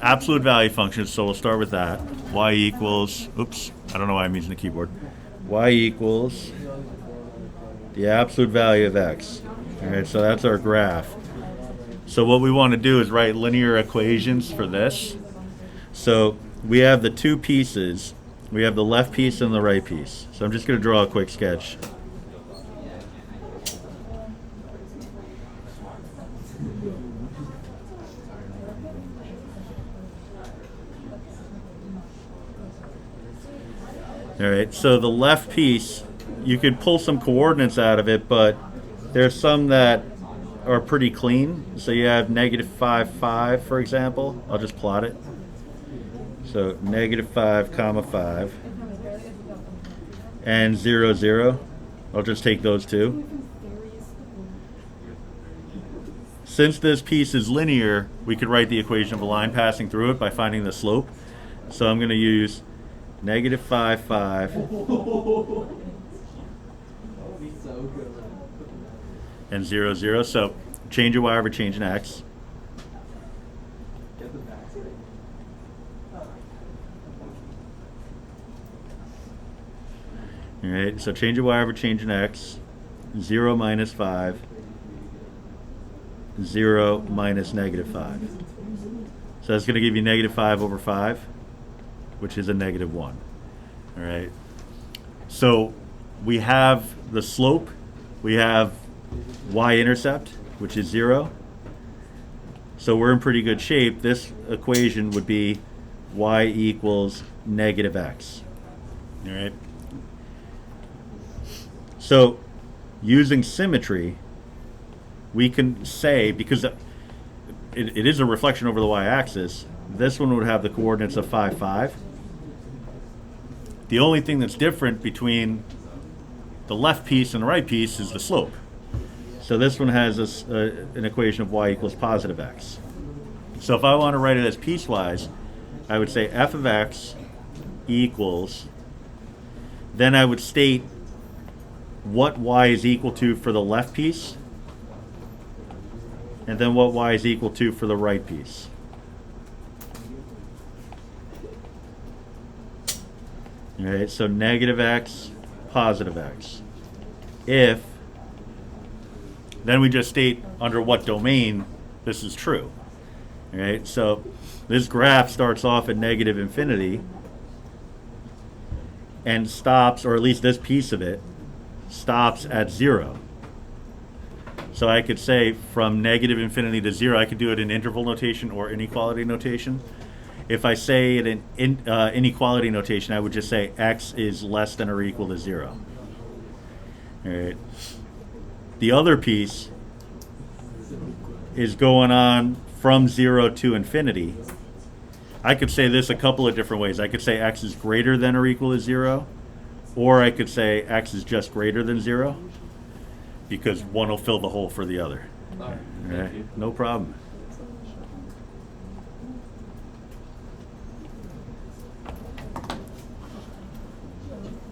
absolute value functions, so we'll start with that. Y equals, oops, I don't know why I'm using the keyboard. Y equals the absolute value of x. All right, so that's our graph. So what we want to do is write linear equations for this. So we have the two pieces. We have the left piece and the right piece. So I'm just going to draw a quick sketch. All right, so the left piece, you could pull some coordinates out of it, but there's some that are pretty clean. So you have negative 5, 5, for example. I'll just plot it. So negative 5, comma 5. And 0, 0. I'll just take those two. Since this piece is linear, we could write the equation of a line passing through it by finding the slope. So I'm going to use negative 5, 5. And 0, 0. So change of y over change in x. All right, so change of y over change in x. 0 minus 5. 0 minus negative 5. So that's going to give you negative 5 over 5, which is a negative 1. All right. So we have the slope. We have y-intercept, which is 0. So we're in pretty good shape. This equation would be y equals negative x. All right. So using symmetry, we can say, because it is a reflection over the y-axis, this one would have the coordinates of 5, 5. The only thing that's different between the left piece and the right piece is the slope. So this one has an equation of y equals positive x. So if I want to write it as piecewise, I would say f of x equals, then I would state what y is equal to for the left piece, and then what y is equal to for the right piece. All right, so negative x, positive x. If, then we just state under what domain this is true. All right, so this graph starts off at negative infinity and stops, or at least this piece of it, stops at 0. So I could say from negative infinity to 0, I could do it in interval notation or inequality notation. If I say it in inequality notation, I would just say x is less than or equal to 0. All right. The other piece is going on from 0 to infinity. I could say this a couple of different ways. I could say x is greater than or equal to 0, or I could say x is just greater than 0, because one will fill the hole for the other. All right. No problem.